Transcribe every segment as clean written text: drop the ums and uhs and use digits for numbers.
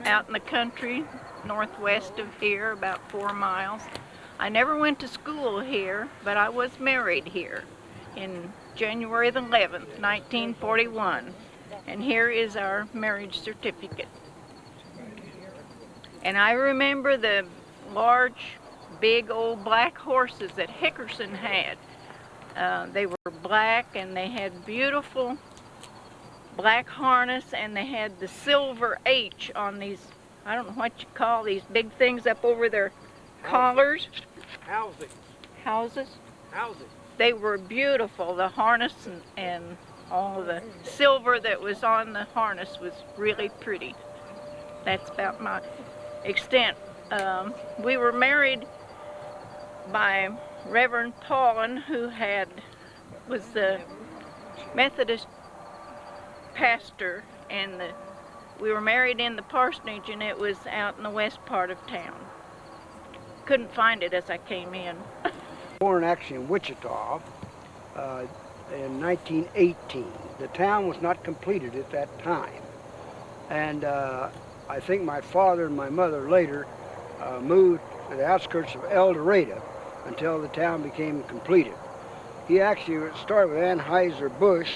out in the country, northwest of here, about 4 miles. I never went to school here, but I was married here in January the 11th, 1941. And here is our marriage certificate. And I remember the large, big old black horses that Hickerson had. They were black and they had beautiful black harness, and they had the silver H on these, I don't know what you call these big things up over their collars. Houses. They were beautiful. The harness and all of the silver that was on the harness was really pretty. That's about my extent. We were married by Reverend Paulin, who was the Methodist pastor, and we were married in the parsonage, and it was out in the west part of town. Couldn't find it as I came in. Born actually in Wichita in 1918. The town was not completed at that time, and I think my father and my mother later moved to the outskirts of El Dorado until the town became completed. He actually started with Anheuser-Busch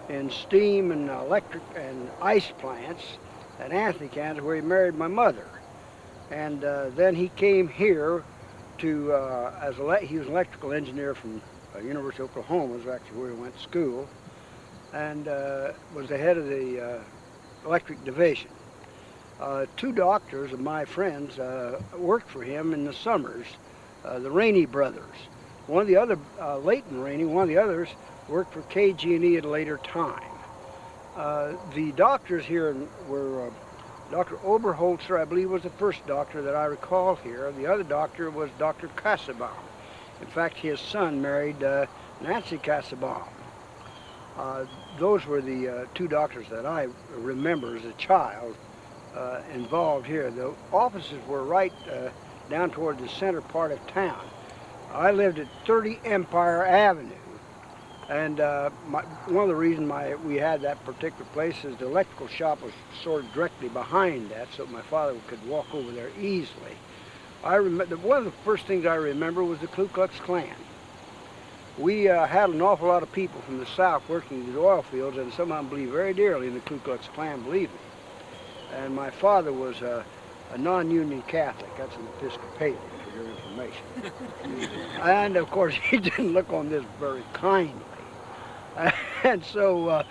in steam and electric and ice plants at Anthony, Kansas, where he married my mother. And then he came here to, he was an electrical engineer from University of Oklahoma, was actually where he went to school, and was the head of the electric division. 2 doctors of my friends worked for him in the summers, the Rainey brothers. One of the other, Leighton Rainey, one of the others worked for KG&E at a later time. The doctors here were Dr. Oberholzer, I believe, was the first doctor that I recall here. The other doctor was Dr. Kassebaum. In fact, his son married Nancy Kassebaum. Those were the 2 doctors that I remember as a child involved here. The offices were right down toward the center part of town. I lived at 30 Empire Avenue, and one of the reasons we had that particular place is the electrical shop was sort of directly behind that, so my father could walk over there easily. One of the first things I remember was the Ku Klux Klan. We had an awful lot of people from the South working in the oil fields, and some of them believed very dearly in the Ku Klux Klan, believe me. And my father was a non-union Catholic. That's an Episcopalian, for your information. And of course, he didn't look on this very kindly. And so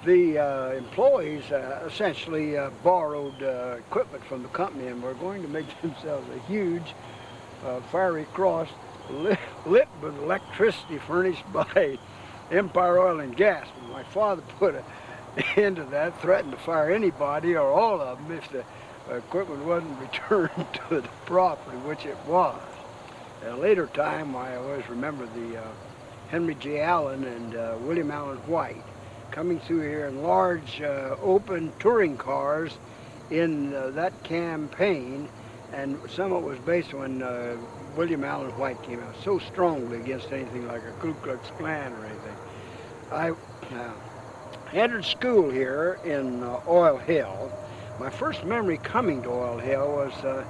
the employees essentially borrowed equipment from the company and were going to make themselves a huge fiery cross lit with electricity furnished by Empire Oil and Gas. And my father put an end to that, threatened to fire anybody or all of them if the equipment wasn't returned to the property, which it was. At a later time, I always remember the Henry J. Allen and William Allen White coming through here in large open touring cars in that campaign, and some of it was based when William Allen White came out so strongly against anything like a Ku Klux Klan or anything. I entered school here in Oil Hill. My first memory coming to Oil Hill was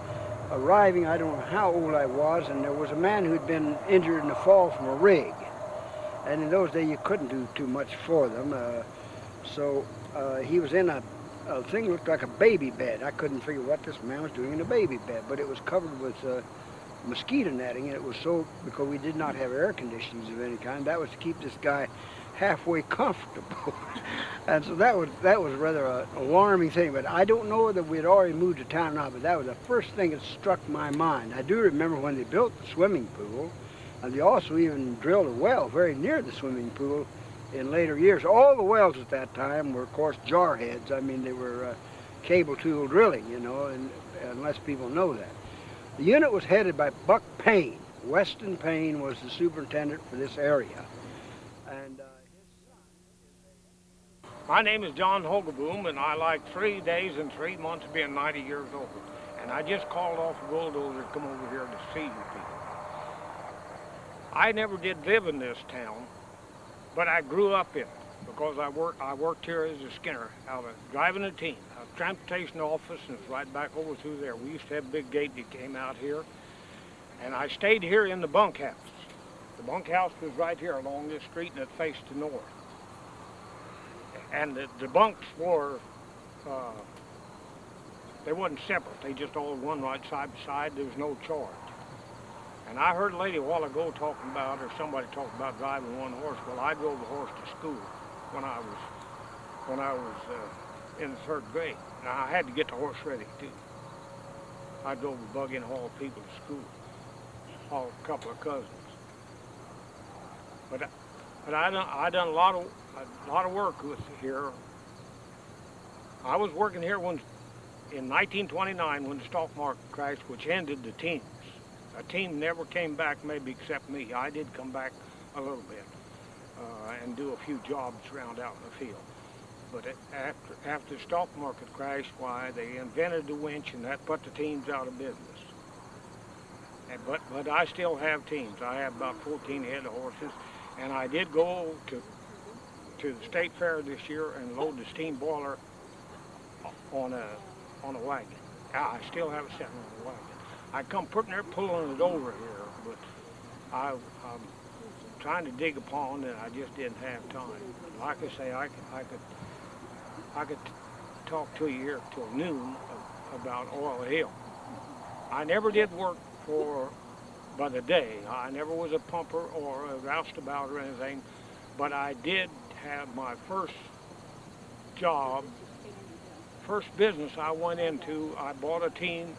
arriving, I don't know how old I was, and there was a man who'd been injured in a fall from a rig. And in those days you couldn't do too much for them. So he was in a thing that looked like a baby bed. I couldn't figure what this man was doing in a baby bed, but it was covered with mosquito netting, and it was so, because we did not have air conditionings of any kind, that was to keep this guy halfway comfortable. And so that was rather an alarming thing, but I don't know whether we had already moved to town or not, but that was the first thing that struck my mind. I do remember when they built the swimming pool, and they also even drilled a well very near the swimming pool in later years. All the wells at that time were, of course, jar heads. I mean, they were cable tool drilling, you know, and unless people know that. The unit was headed by Buck Payne. Weston Payne was the superintendent for this area. And my name is John Hogeboom, and I like 3 days and 3 months being 90 years old. And I just called off a bulldozer to come over here to see you people. I never did live in this town, but I grew up in it. because I worked here as a skinner, driving a team. A transportation office, and it's right back over through there. We used to have a big gate that came out here, and I stayed here in the bunkhouse. The bunkhouse was right here along this street, and it faced the north. And the bunks were, they wasn't separate. They just all one right side by side. There was no charge. And I heard a lady a while ago talking about, or somebody talking about driving one horse. Well, I drove a horse to school when I was in the 3rd grade. Now I had to get the horse ready too. I drove a buggy and hauled people to school, hauled a couple of cousins. But I done a lot of work with here. I was working here in 1929 when the stock market crashed, which ended the teams. A team never came back, maybe except me. I did come back a little bit and do a few jobs around out in the field. But after the stock market crashed, why, they invented the winch, and that put the teams out of business. But I still have teams. I have about 14 head of horses, and I did go to the state fair this year and load the steam boiler on a wagon. I still have it sitting on the wagon. I come pretty near pulling it over here, but I'm trying to dig a pond, and I just didn't have time. Like I say, I could talk to you here till noon about Oil Hill. I never did work by the day. I never was a pumper or a roustabout or anything, but I did have my first job, first business I went into. I bought a team,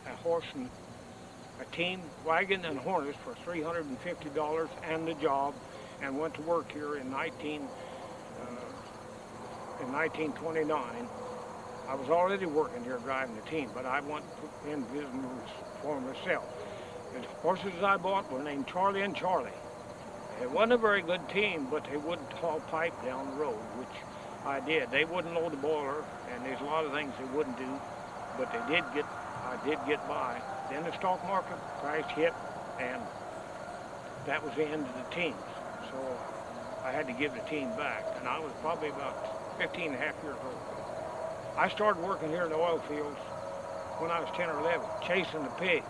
a team, wagon and harness for $350 and the job, and went to work here in 1929. I was already working here driving the team, but I went in business for myself. The horses I bought were named Charlie and Charlie. It wasn't a very good team, but they wouldn't haul pipe down the road, which I did. They wouldn't load the boiler, and there's a lot of things they wouldn't do, but I did get by. Then the stock market crash hit, and that was the end of the teams. So I had to give the team back, and I was probably about 15 and a half years old. I started working here in the oil fields when I was 10 or 11, chasing the pig.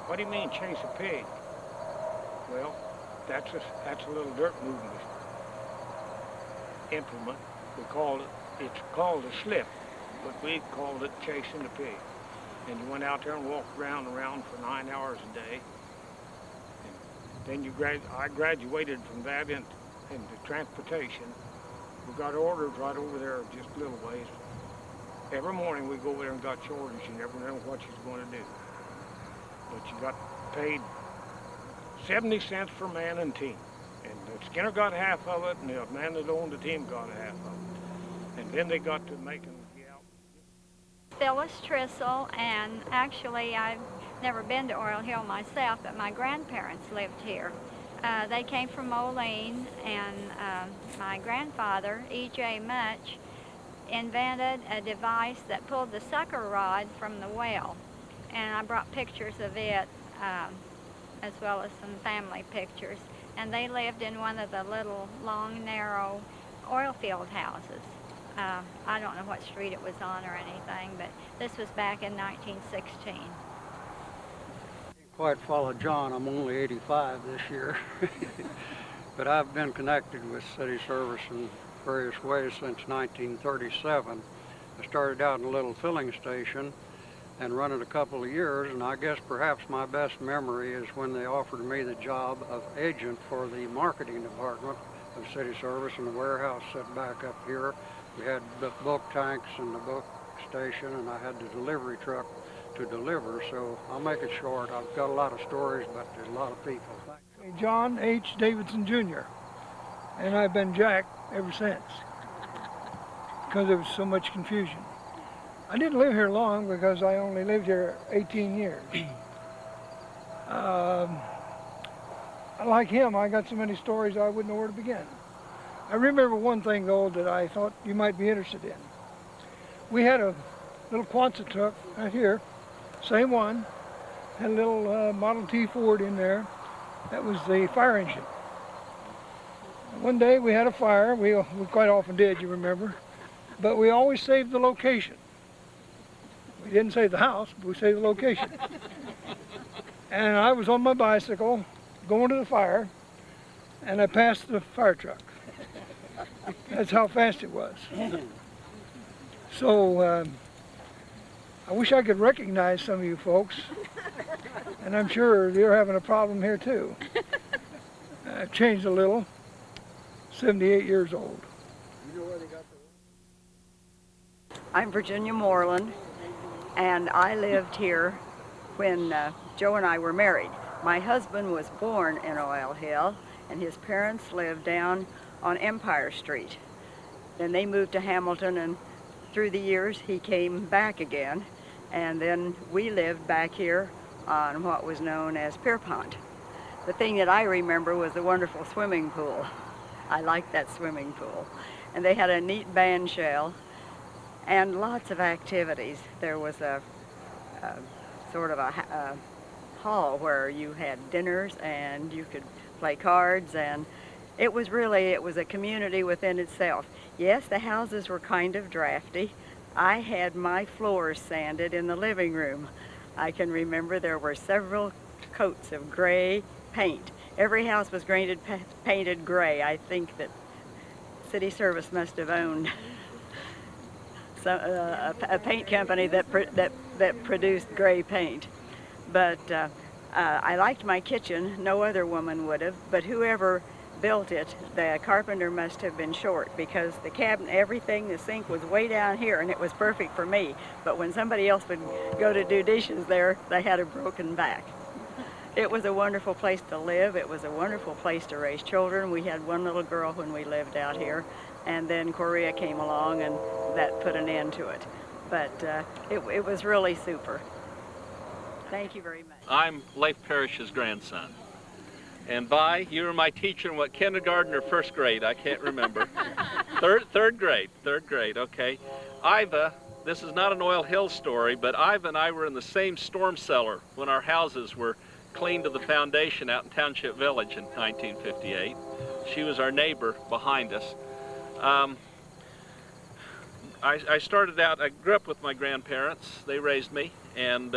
What do you mean, chase a pig? Well, that's a little dirt moving implement. It's called a slip, but we called it chasing the pig. And you went out there and walked around for 9 hours a day. And then I graduated from that into transportation. We got orders right over there just a little ways. Every morning we go over there and got your orders. You never know what you're going to do. But you got paid 70 cents per man and team. And the skinner got half of it, and the man that owned the team got half of it. And then they got to making the out. Phyllis Trissel, and actually I've never been to Oil Hill myself, but my grandparents lived here. They came from Moline, and my grandfather, E.J. Much, invented a device that pulled the sucker rod from the well. And I brought pictures of it, as well as some family pictures. And they lived in one of the little, long, narrow oil field houses. I don't know what street it was on or anything, but this was back in 1916. Quite follow John. I'm only 85 this year. But I've been connected with city service in various ways since 1937. I started out in a little filling station and run it a couple of years, and I guess perhaps my best memory is when they offered me the job of agent for the marketing department of city service in the warehouse set back up here. We had the book tanks and the book station, and I had the delivery truck to deliver, so I'll make it short. I've got a lot of stories, but there's a lot of people. John H. Davidson Jr., and I've been Jack ever since because there was so much confusion. I didn't live here long because I only lived here 18 years. Like him, I got so many stories I wouldn't know where to begin. I remember one thing, though, that I thought you might be interested in. We had a little Quonset truck right here, same one, had a little Model T Ford in there. That was the fire engine. One day we had a fire. We quite often did, you remember. But we always saved the location. We didn't save the house, but we saved the location. And I was on my bicycle going to the fire, and I passed the fire truck. That's how fast it was. So I wish I could recognize some of you folks, and I'm sure you're having a problem here too. I've changed a little. 78 years old. I'm Virginia Moreland, and I lived here when Joe and I were married. My husband was born in Oil Hill, and his parents lived down on Empire Street. Then they moved to Hamilton, and through the years he came back again, and then we lived back here on what was known as Pierpont. The thing that I remember was the wonderful swimming pool. I liked that swimming pool. And they had a neat band shell and lots of activities. There was a sort of a hall where you had dinners and you could play cards, and it was a community within itself. Yes, the houses were kind of drafty. I had my floors sanded in the living room. I can remember there were several coats of gray paint. Every house was painted gray. I think that city service must have owned a paint company that produced gray paint. But I liked my kitchen. No other woman would have, but whoever built it, the carpenter must have been short, because the cabinet, everything, the sink was way down here, and it was perfect for me. But when somebody else would go to do dishes there, they had a broken back. It was a wonderful place to live. It was a wonderful place to raise children. We had one little girl when we lived out here, and then Korea came along, and that put an end to it. But it was really super. Thank you very much. I'm Leif Parrish's grandson. And Vi, you were my teacher in what, kindergarten or first grade? I can't remember. Third grade, okay. Iva, this is not an Oil Hill story, but Iva and I were in the same storm cellar when our houses were cleaned to the foundation out in Township Village in 1958. She was our neighbor behind us. I started out, I grew up with my grandparents. They raised me, and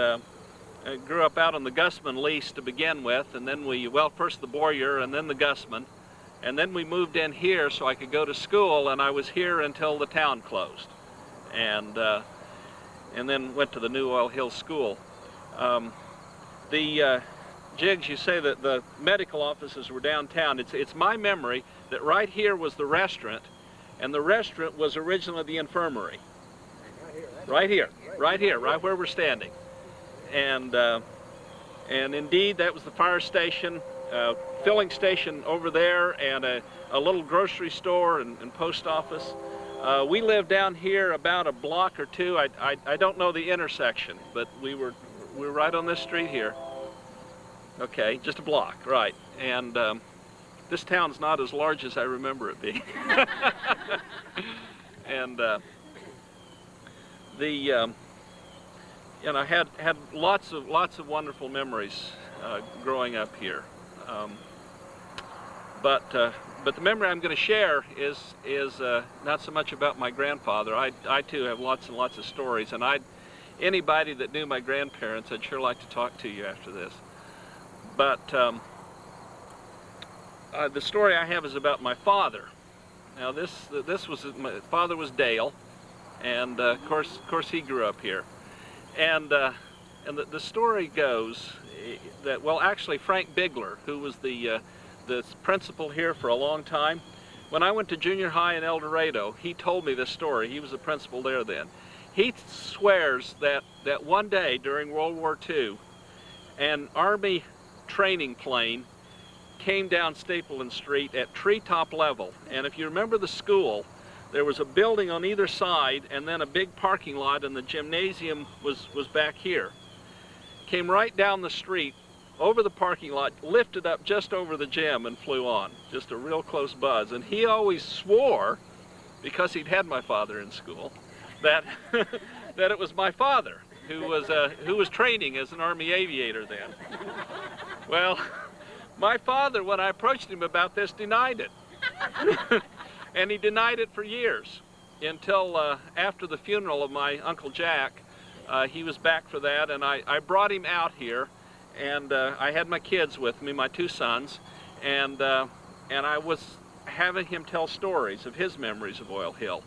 I grew up out on the Gusman lease to begin with, and then first the Boyer and then the Gusman, and then we moved in here so I could go to school, and I was here until the town closed, and then went to the new Oil Hill School. Jiggs, you say that the medical offices were downtown. It's my memory that right here was the restaurant, and the restaurant was originally the infirmary. Right here, right where we're standing. And indeed, that was the fire station, filling station over there, and a little grocery store and post office. We lived down here about a block or two. I don't know the intersection, but we were right on this street here. Okay, just a block, right. And this town's not as large as I remember it being. And I had lots of wonderful memories growing up here. But the memory I'm going to share is not so much about my grandfather. I too have lots and lots of stories, and anybody that knew my grandparents, I'd sure like to talk to you after this. But the story I have is about my father. Now my father was Dale, and of course he grew up here. And the story goes that, well, actually Frank Bigler, who was the principal here for a long time, when I went to junior high in El Dorado, he told me this story. He was the principal there then. He swears that one day during World War II, an Army training plane came down Stapleton Street at treetop level. And if you remember the school, there was a building on either side and then a big parking lot, and the gymnasium was back here. Came right down the street, over the parking lot, lifted up just over the gym and flew on. Just a real close buzz. And he always swore, because he'd had my father in school, that that it was my father who was training as an Army aviator then. Well, my father, when I approached him about this, denied it. And he denied it for years until after the funeral of my Uncle Jack. He was back for that, and I brought him out here, and I had my kids with me, my two sons, and I was having him tell stories of his memories of Oil Hill.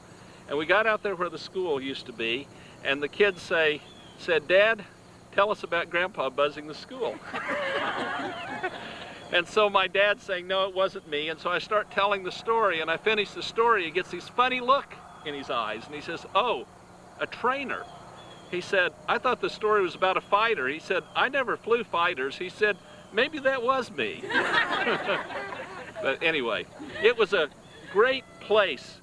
And we got out there where the school used to be, and the kids said, "Dad, tell us about Grandpa buzzing the school." And so my dad's saying, "No, it wasn't me." And so I start telling the story, and I finish the story. He gets this funny look in his eyes, and he says, "Oh, a trainer." He said, "I thought the story was about a fighter." He said, "I never flew fighters." He said, "Maybe that was me." But anyway, it was a great place